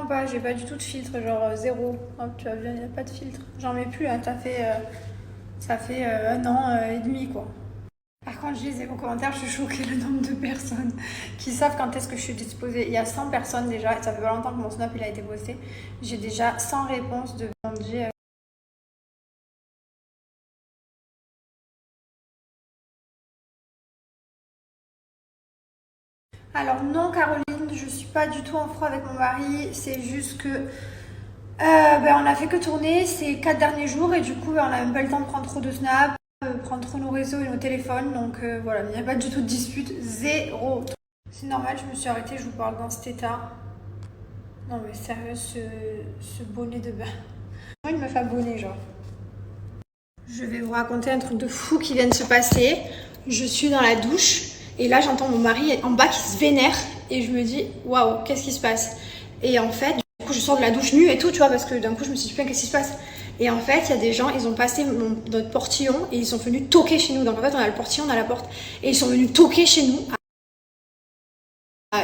pas, j'ai pas du tout de filtre, genre zéro. Hop, tu vois bien, il n'y a pas de filtre. J'en mets plus, hein, ça fait 1 an et demi, quoi. Par contre, je lisais vos commentaires, je suis choquée le nombre de personnes qui savent quand est-ce que je suis disposée. Il y a 100 personnes déjà, et ça fait pas longtemps que mon snap il a été posté. J'ai déjà 100 réponses de demander. Alors non, Caroline, je suis pas du tout en froid avec mon mari. C'est juste que on a fait que tourner ces 4 derniers jours et du coup, on a même pas le temps de prendre trop de snaps, prendre trop nos réseaux et nos téléphones. Donc voilà, il n'y a pas du tout de dispute, zéro. C'est normal, je me suis arrêtée, je vous parle dans cet état. Non mais sérieux, ce bonnet de bain. Moi, une meuf abonnée, genre. Je vais vous raconter un truc de fou qui vient de se passer. Je suis dans la douche et là, j'entends mon mari en bas qui se vénère et je me dis, waouh, qu'est-ce qui se passe? Et en fait, du coup, je sors de la douche nue et tout, tu vois, parce que d'un coup, je me suis dit, qu'est-ce qui se passe? Et en fait, il y a des gens, ils ont passé notre portillon et ils sont venus toquer chez nous. Donc en fait, on a le portillon, on a la porte et ils sont venus toquer chez nous.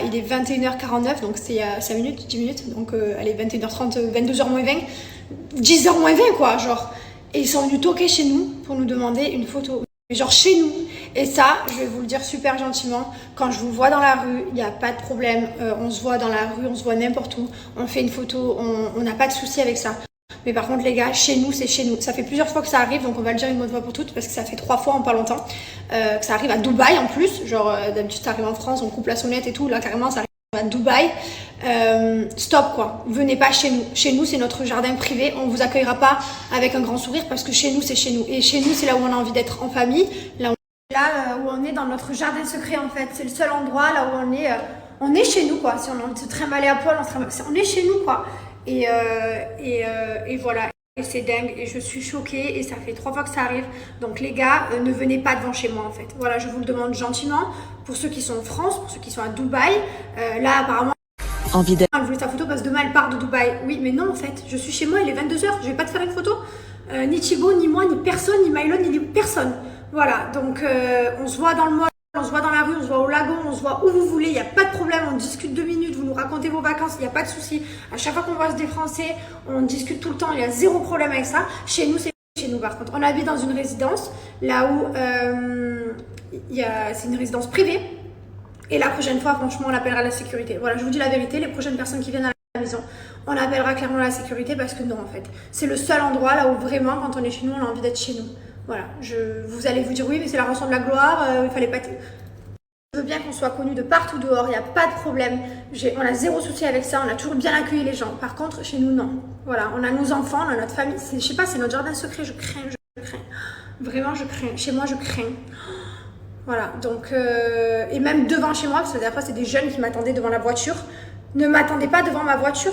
Il est 21h49, donc c'est il y a 5 minutes, 10 minutes, donc allez, 21h30, 22h moins 20, 10h moins 20 quoi, genre. Et ils sont venus toquer chez nous pour nous demander une photo. Mais genre chez nous. Et ça, je vais vous le dire super gentiment, quand je vous vois dans la rue, il n'y a pas de problème, on se voit dans la rue, on se voit n'importe où, on fait une photo, on n'a pas de souci avec ça. Mais par contre les gars, chez nous, c'est chez nous. Ça fait plusieurs fois que ça arrive, donc on va le dire une bonne fois pour toutes, parce que ça fait 3 fois en pas longtemps, que ça arrive à Dubaï en plus, genre d'habitude ça arrive en France, on coupe la sonnette et tout, là carrément ça arrive à Dubaï. Stop quoi, venez pas chez nous. Chez nous c'est notre jardin privé, on vous accueillera pas avec un grand sourire parce que chez nous c'est chez nous. Et chez nous c'est là où on a envie d'être en famille, là où on est dans notre jardin secret en fait. C'est le seul endroit là où on est chez nous quoi. Si on se trimballe à poil, on est chez nous quoi. Et voilà. Et c'est dingue et je suis choquée et ça fait 3 fois que ça arrive. Donc les gars, ne venez pas devant chez moi en fait. Voilà, je vous le demande gentiment. Pour ceux qui sont en France, pour ceux qui sont à Dubaï, là apparemment elle voulait sa photo parce que demain elle part de Dubaï. Oui, mais non en fait, je suis chez moi, il est 22h, je vais pas te faire une photo. Ni Thibaut, ni moi, ni personne, ni Mylon, ni personne. Voilà, donc on se voit dans le mall, on se voit dans la rue, on se voit au lagon, on se voit où vous voulez, il n'y a pas de problème, on discute 2 minutes, vous nous racontez vos vacances, il n'y a pas de souci. À chaque fois qu'on voit des Français, on discute tout le temps, il y a zéro problème avec ça. Chez nous, c'est chez nous par contre. On habite dans une résidence, là où c'est une résidence privée. Et la prochaine fois, franchement, on appellera la sécurité. Voilà, je vous dis la vérité, les prochaines personnes qui viennent à la maison, on appellera clairement la sécurité parce que non, en fait. C'est le seul endroit là où vraiment, quand on est chez nous, on a envie d'être chez nous. Voilà, vous allez vous dire oui, mais c'est la rançon de la gloire, il fallait pas... Je veux bien qu'on soit connu de partout dehors, il n'y a pas de problème. On a zéro souci avec ça, on a toujours bien accueilli les gens. Par contre, chez nous, non. Voilà, on a nos enfants, on a notre famille. Je sais pas, c'est notre jardin secret, je crains. Vraiment, je crains. Chez moi, je crains. Voilà, donc, et même devant chez moi, parce que d'après c'est des jeunes qui m'attendaient devant la voiture. Ne m'attendez pas devant ma voiture.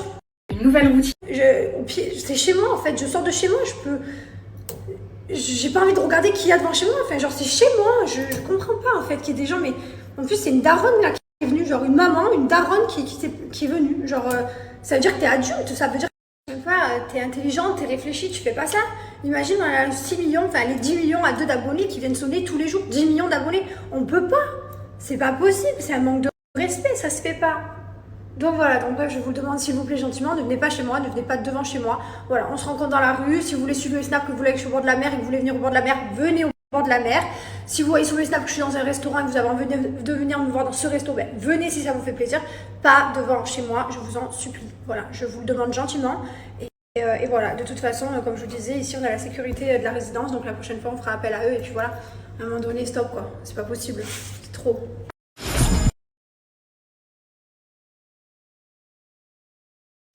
Une nouvelle routine. C'est chez moi en fait, je sors de chez moi, j'ai pas envie de regarder qui y a devant chez moi, enfin genre c'est chez moi, je comprends pas en fait qu'il y ait des gens, mais en plus c'est une daronne là qui est venue, genre une maman, une daronne qui est venue, genre ça veut dire que t'es adulte, ça veut dire que t'es intelligente, t'es réfléchie, tu fais pas ça. Imagine, on a 6 millions, enfin les 10 millions à 2 d'abonnés qui viennent sonner tous les jours. 10 millions d'abonnés, on peut pas. C'est pas possible, c'est un manque de respect, ça se fait pas. Donc voilà, donc bref, je vous le demande s'il vous plaît gentiment, ne venez pas chez moi, ne venez pas devant chez moi. Voilà, on se rencontre dans la rue. Si vous voulez suivre le snap que vous voulez que je suis au bord de la mer et que vous voulez venir au bord de la mer, venez au bord de la mer. Si vous voyez sur le snap que je suis dans un restaurant et que vous avez envie de venir me voir dans ce resto, ben, venez si ça vous fait plaisir. Pas devant chez moi, je vous en supplie. Voilà, je vous le demande gentiment. Et voilà, de toute façon, comme je vous disais, ici on a la sécurité de la résidence, donc la prochaine fois on fera appel à eux et puis voilà, à un moment donné, stop quoi, c'est pas possible, c'est trop.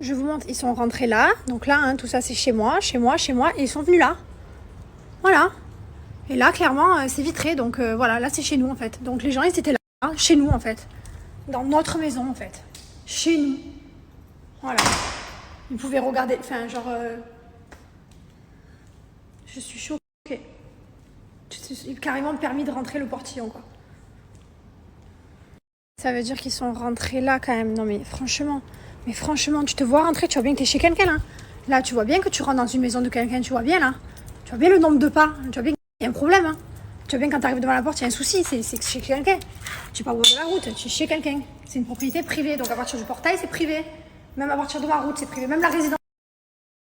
Je vous montre, ils sont rentrés là, donc là, hein, tout ça c'est chez moi, et ils sont venus là, voilà. Et là, clairement, c'est vitré, donc voilà, là c'est chez nous en fait. Donc les gens ils étaient là, hein, chez nous en fait, dans notre maison en fait, chez nous, voilà. Ils pouvaient regarder, enfin genre... Je suis choquée. Il a carrément permis de rentrer le portillon, quoi. Ça veut dire qu'ils sont rentrés là, quand même. Non, mais franchement, tu te vois rentrer, tu vois bien que t'es chez quelqu'un, là. Là, tu vois bien que tu rentres dans une maison de quelqu'un, tu vois bien, là. Tu vois bien le nombre de pas. Tu vois bien qu'il y a un problème, hein. Tu vois bien quand t'arrives devant la porte, il y a un souci, c'est chez quelqu'un. Tu es pas au bord de la route, tu es chez quelqu'un. C'est une propriété privée, donc à partir du portail, c'est privé. Même à partir de ma route, c'est privé. Même la résidence,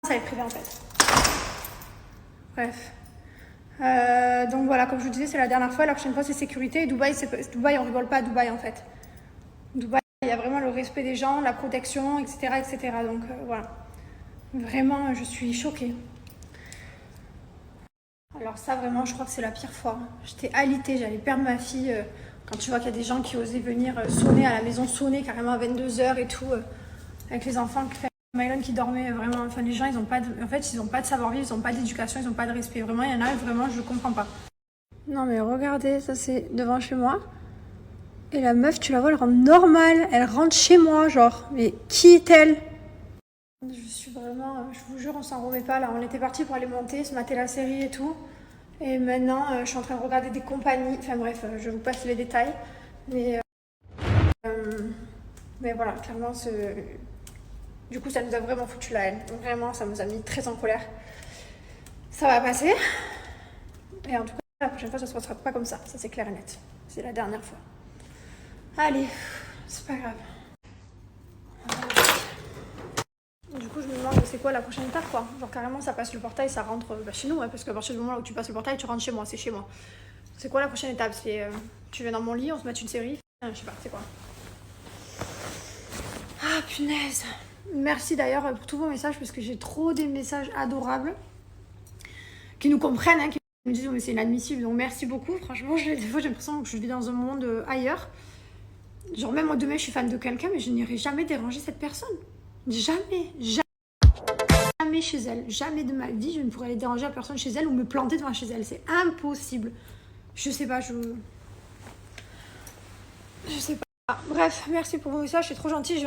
elle est privée en fait. Bref. Donc voilà, comme je vous disais, c'est la dernière fois. La prochaine fois, c'est sécurité. Et Dubaï, Dubaï, on rigole pas à Dubaï en fait. Dubaï, il y a vraiment le respect des gens, la protection, etc. etc. Donc voilà. Vraiment, je suis choquée. Alors ça, vraiment, je crois que c'est la pire fois. J'étais alitée, j'allais perdre ma fille. Quand tu vois qu'il y a des gens qui osaient venir sonner à la maison, sonner carrément à 22h et tout, avec les enfants, Mylène qui dormait vraiment. Enfin, les gens, ils ont pas de, en fait, ils ont pas de savoir-vivre, ils ont pas d'éducation, ils ont pas de respect. Vraiment, il y en a, vraiment, je comprends pas. Non mais regardez, ça c'est devant chez moi. Et la meuf, tu la vois, elle rentre normale. Elle rentre chez moi, genre. Mais qui est-elle? Je suis vraiment... Je vous jure, on s'en remet pas là. On était parti pour aller monter, se mater la série et tout. Et maintenant, je suis en train de regarder des compagnies. Enfin bref, je vous passe les détails. Mais voilà, clairement, du coup, ça nous a vraiment foutu la haine. Vraiment, ça nous a mis très en colère. Ça va passer. Et en tout cas, la prochaine fois, ça ne se passera pas comme ça. Ça, c'est clair et net. C'est la dernière fois. Allez, c'est pas grave. Du coup, je me demande c'est quoi la prochaine étape, quoi. Genre, carrément, ça passe le portail, ça rentre chez nous, hein, parce qu'à partir du moment où tu passes le portail, tu rentres chez moi, c'est chez moi. C'est quoi la prochaine étape? C'est tu viens dans mon lit, on se met une série. Je sais pas, c'est quoi? Ah, punaise. Merci d'ailleurs pour tous vos messages, parce que j'ai trop des messages adorables qui nous comprennent, hein, qui me disent, oh, mais c'est inadmissible. Donc, merci beaucoup. Franchement, des fois, j'ai l'impression que je vis dans un monde ailleurs. Genre, même moi, demain, je suis fan de quelqu'un, mais je n'irai jamais déranger cette personne. Jamais, jamais chez elle. Jamais de ma vie, je ne pourrais aller déranger la personne chez elle ou me planter devant chez elle. C'est impossible. Je sais pas, je sais pas. Bref, merci pour vos messages, c'est trop gentil.